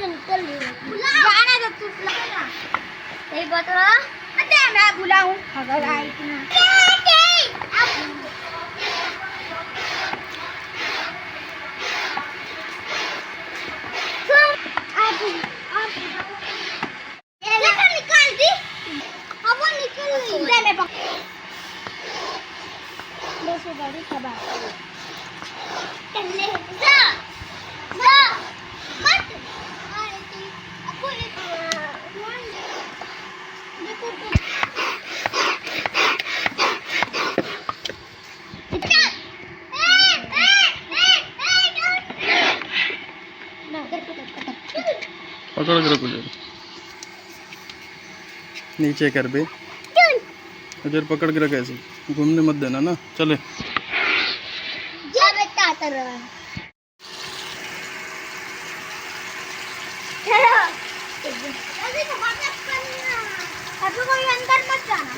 निकल जाना जब तू सही बता। अरे मैं बुलाऊं अगर आई इतना निकाल दी। अब वो निकल गई मैं बस वो गाड़ी खबर चले जा जा मत आपको एक देखो पकड़ के रखो जरा, नीचे कर बे इधर पकड़ के रख, ऐसे घूमने मत देना ना। चले जा बेटा तर चलो अभी तो बात करना अभी कोई अंदर मत जाना।